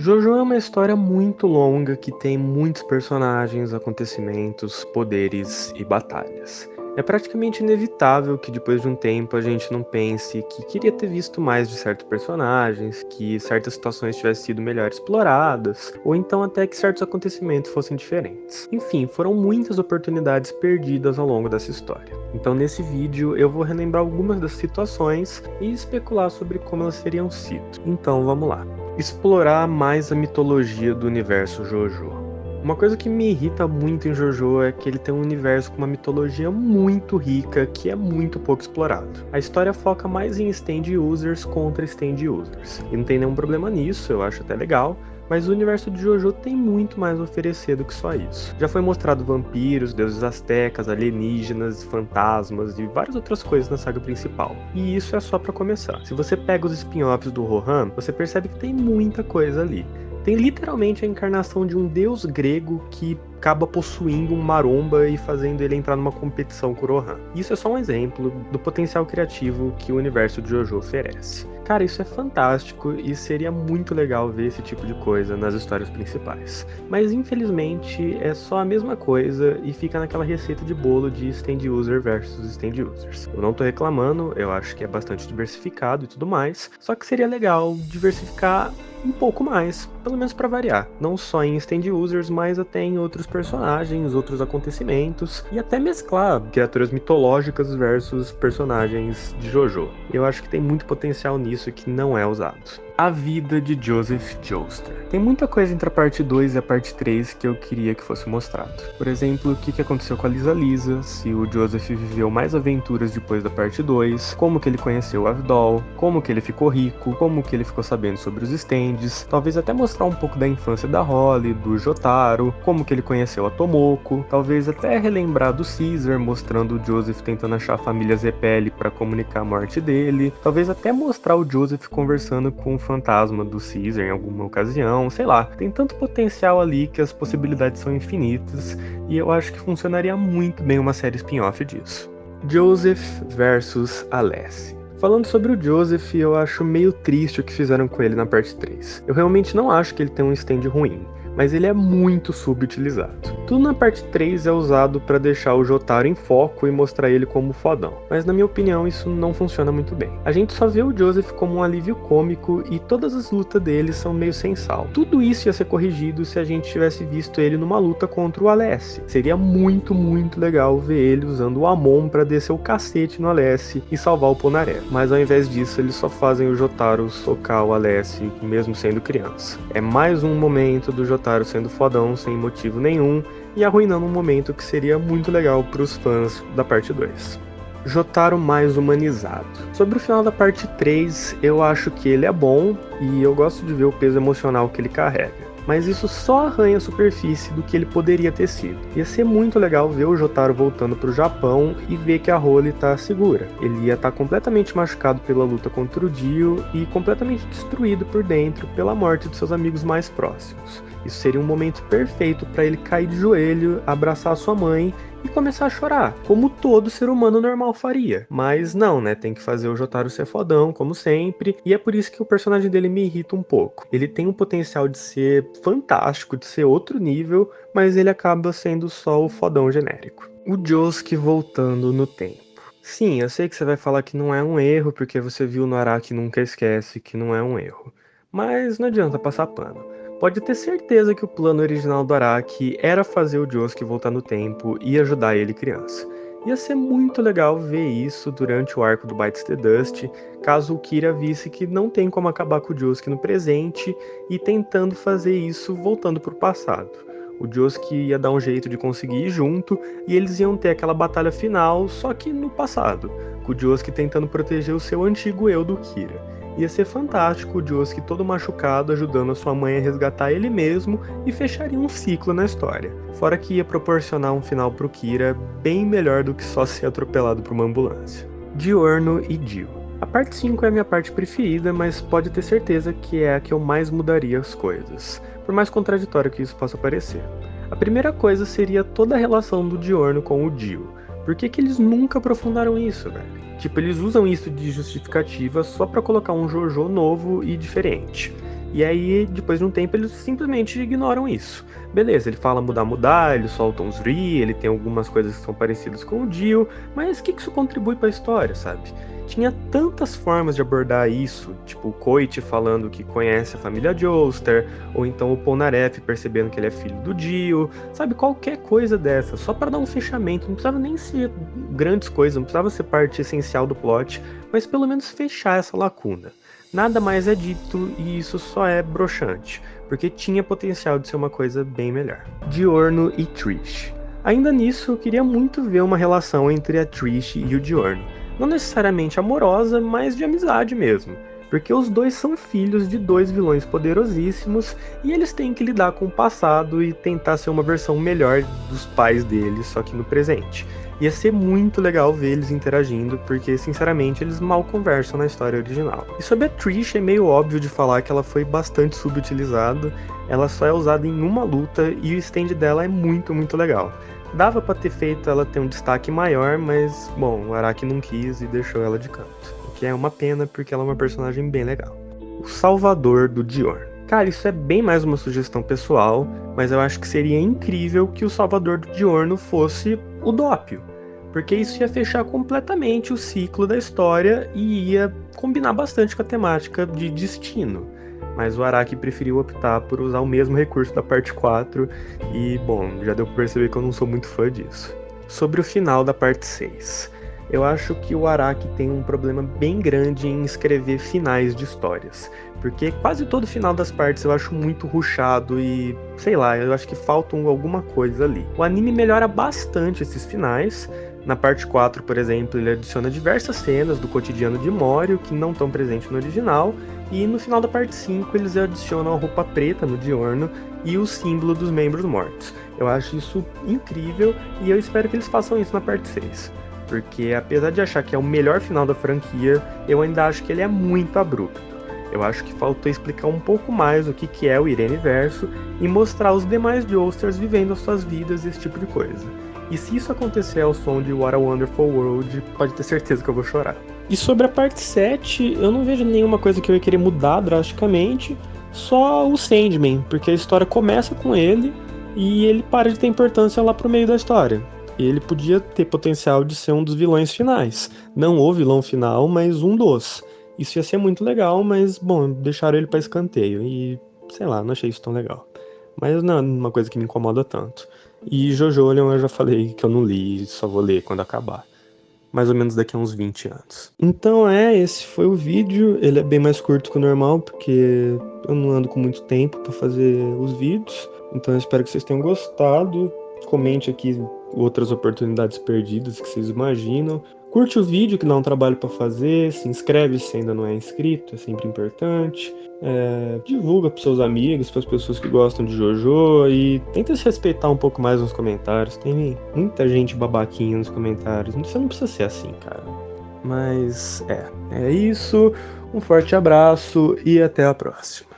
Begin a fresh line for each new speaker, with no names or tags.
Jojo é uma história muito longa que tem muitos personagens, acontecimentos, poderes e batalhas. É praticamente inevitável que depois de um tempo a gente não pense que queria ter visto mais de certos personagens, que certas situações tivessem sido melhor exploradas, ou então até que certos acontecimentos fossem diferentes. Enfim, foram muitas oportunidades perdidas ao longo dessa história. Então nesse vídeo eu vou relembrar algumas das situações e especular sobre como elas teriam sido. Então vamos lá. Explorar mais a mitologia do universo JoJo. Uma coisa que me irrita muito em JoJo é que ele tem um universo com uma mitologia muito rica que é muito pouco explorado. A história foca mais em stand users contra stand users. E não tem nenhum problema nisso, eu acho até legal, mas o universo de JoJo tem muito mais a oferecer do que só isso. Já foi mostrado vampiros, deuses astecas, alienígenas, fantasmas e várias outras coisas na saga principal. E isso é só pra começar. Se você pega os spin-offs do Rohan, você percebe que tem muita coisa ali. Tem literalmente a encarnação de um deus grego que acaba possuindo um maromba e fazendo ele entrar numa competição com o Rohan. Isso é só um exemplo do potencial criativo que o universo de JoJo oferece. Cara, isso é fantástico e seria muito legal ver esse tipo de coisa nas histórias principais. Mas infelizmente é só a mesma coisa e fica naquela receita de bolo de stand user versus stand users. Eu não tô reclamando, eu acho que é bastante diversificado e tudo mais, só que seria legal diversificar um pouco mais, pelo menos para variar, não só em stand users, mas até em outros personagens, outros acontecimentos e até mesclar criaturas mitológicas versus personagens de JoJo. Eu acho que tem muito potencial nisso que não é usado. A vida de Joseph Joestar. Tem muita coisa entre a parte 2 e a parte 3 que eu queria que fosse mostrado. Por exemplo, o que aconteceu com a Lisa Lisa, se o Joseph viveu mais aventuras depois da parte 2, como que ele conheceu o Avdol, como que ele ficou rico, como que ele ficou sabendo sobre os stands, talvez até mostrar um pouco da infância da Holly, do Jotaro, como que ele conheceu a Tomoko, talvez até relembrar do Caesar, mostrando o Joseph tentando achar a família Zeppeli para comunicar a morte dele, talvez até mostrar o Joseph conversando com o fantasma do Caesar em alguma ocasião, sei lá, tem tanto potencial ali que as possibilidades são infinitas e eu acho que funcionaria muito bem uma série spin-off disso. Joseph versus Alessi. Falando sobre o Joseph, eu acho meio triste o que fizeram com ele na parte 3. Eu realmente não acho que ele tem um stand ruim, mas ele é muito subutilizado. Tudo na parte 3 é usado para deixar o Jotaro em foco e mostrar ele como fodão, mas na minha opinião isso não funciona muito bem. A gente só vê o Joseph como um alívio cômico e todas as lutas dele são meio sem sal. Tudo isso ia ser corrigido se a gente tivesse visto ele numa luta contra o Alessi. Seria muito legal ver ele usando o Amon para descer o cacete no Alessi e salvar o Ponaré, mas ao invés disso eles só fazem o Jotaro socar o Alessi mesmo sendo criança. É mais um momento do Jotaro sendo fodão sem motivo nenhum e arruinando um momento que seria muito legal para os fãs da parte 2. Jotaro mais humanizado. Sobre o final da parte 3, eu acho que ele é bom e eu gosto de ver o peso emocional que ele carrega. Mas isso só arranha a superfície do que ele poderia ter sido. Ia ser muito legal ver o Jotaro voltando pro Japão e ver que a Holly tá segura. Ele ia estar completamente machucado pela luta contra o Dio e completamente destruído por dentro pela morte de seus amigos mais próximos. Isso seria um momento perfeito para ele cair de joelho, abraçar sua mãe e começar a chorar, como todo ser humano normal faria. Mas não, né? Tem que fazer o Jotaro ser fodão, como sempre, e é por isso que o personagem dele me irrita um pouco. Ele tem um potencial de ser fantástico, de ser outro nível, mas ele acaba sendo só o fodão genérico. O Josuke voltando no tempo. Sim, eu sei que você vai falar que não é um erro, porque você viu no Araki Nunca Esquece que não é um erro. Mas não adianta passar pano. Pode ter certeza que o plano original do Araki era fazer o Josuke voltar no tempo e ajudar ele criança. Ia ser muito legal ver isso durante o arco do Bites the Dust, caso o Kira visse que não tem como acabar com o Josuke no presente e tentando fazer isso voltando pro passado. O Josuke ia dar um jeito de conseguir ir junto e eles iam ter aquela batalha final, só que no passado, com o Josuke tentando proteger o seu antigo eu do Kira. Ia ser fantástico o Josuke todo machucado ajudando a sua mãe a resgatar ele mesmo e fecharia um ciclo na história. Fora que ia proporcionar um final pro Kira bem melhor do que só ser atropelado por uma ambulância. Diorno e Dio. A parte 5 é a minha parte preferida, mas pode ter certeza que é a que eu mais mudaria as coisas, por mais contraditório que isso possa parecer. A primeira coisa seria toda a relação do Diorno com o Dio. Por que eles nunca aprofundaram isso, velho? Tipo, eles usam isso de justificativa só pra colocar um JoJo novo e diferente. E aí, depois de um tempo, eles simplesmente ignoram isso. Beleza, ele fala mudar, ele solta uns ele tem algumas coisas que são parecidas com o Dio, mas o que isso contribui pra história, sabe? Tinha tantas formas de abordar isso, tipo o Coit falando que conhece a família Joestar, ou então o Polnareff percebendo que ele é filho do Dio, sabe, qualquer coisa dessa, só para dar um fechamento, não precisava nem ser grandes coisas, não precisava ser parte essencial do plot, mas pelo menos fechar essa lacuna. Nada mais é dito e isso só é broxante, porque tinha potencial de ser uma coisa bem melhor. Diorno e Trish. Ainda nisso, eu queria muito ver uma relação entre a Trish e o Diorno. Não necessariamente amorosa, mas de amizade mesmo. Porque os dois são filhos de dois vilões poderosíssimos e eles têm que lidar com o passado e tentar ser uma versão melhor dos pais deles, só que no presente. Ia ser muito legal ver eles interagindo, porque sinceramente eles mal conversam na história original. E sobre a Trish, é meio óbvio de falar que ela foi bastante subutilizada, ela só é usada em uma luta e o stand dela é muito, muito legal. Dava pra ter feito ela ter um destaque maior, mas, bom, o Araki não quis e deixou ela de canto. O que é uma pena, porque ela é uma personagem bem legal. O Salvador do Diorno. Cara, isso é bem mais uma sugestão pessoal, mas eu acho que seria incrível que o Salvador do Diorno fosse o Dópio. Porque isso ia fechar completamente o ciclo da história e ia combinar bastante com a temática de destino. Mas o Araki preferiu optar por usar o mesmo recurso da parte 4 e, bom, já deu pra perceber que eu não sou muito fã disso. Sobre o final da parte 6. Eu acho que o Araki tem um problema bem grande em escrever finais de histórias, porque quase todo final das partes eu acho muito rushado e, sei lá, eu acho que falta alguma coisa ali. O anime melhora bastante esses finais. Na parte 4, por exemplo, ele adiciona diversas cenas do cotidiano de Morio que não estão presentes no original, e no final da parte 5 eles adicionam a roupa preta no Diorno e o símbolo dos membros mortos. Eu acho isso incrível e eu espero que eles façam isso na parte 6. Porque apesar de achar que é o melhor final da franquia, eu ainda acho que ele é muito abrupto. Eu acho que faltou explicar um pouco mais o que é o Ireniverso e mostrar os demais Joestars vivendo as suas vidas e esse tipo de coisa. E se isso acontecer ao som de What a Wonderful World, pode ter certeza que eu vou chorar. E sobre a parte 7, eu não vejo nenhuma coisa que eu ia querer mudar drasticamente, só o Sandman, porque a história começa com ele e ele para de ter importância lá pro meio da história. Ele podia ter potencial de ser um dos vilões finais. Não o vilão final, mas um dos. Isso ia ser muito legal, mas, bom, deixaram ele pra escanteio e, sei lá, não achei isso tão legal. Mas não é uma coisa que me incomoda tanto. E Jojo eu já falei que eu não li, só vou ler quando acabar. Mais ou menos daqui a uns 20 anos. Então esse foi o vídeo. Ele é bem mais curto que o normal, porque eu não ando com muito tempo pra fazer os vídeos. Então eu espero que vocês tenham gostado. Comente aqui outras oportunidades perdidas que vocês imaginam. Curte o vídeo, que dá um trabalho pra fazer. Se inscreve se ainda não é inscrito, é sempre importante. Divulga pros seus amigos, pras pessoas que gostam de Jojo e tenta se respeitar um pouco mais nos comentários. Tem muita gente babaquinha nos comentários. Você não precisa ser assim, cara. Mas é isso. Um forte abraço e até a próxima.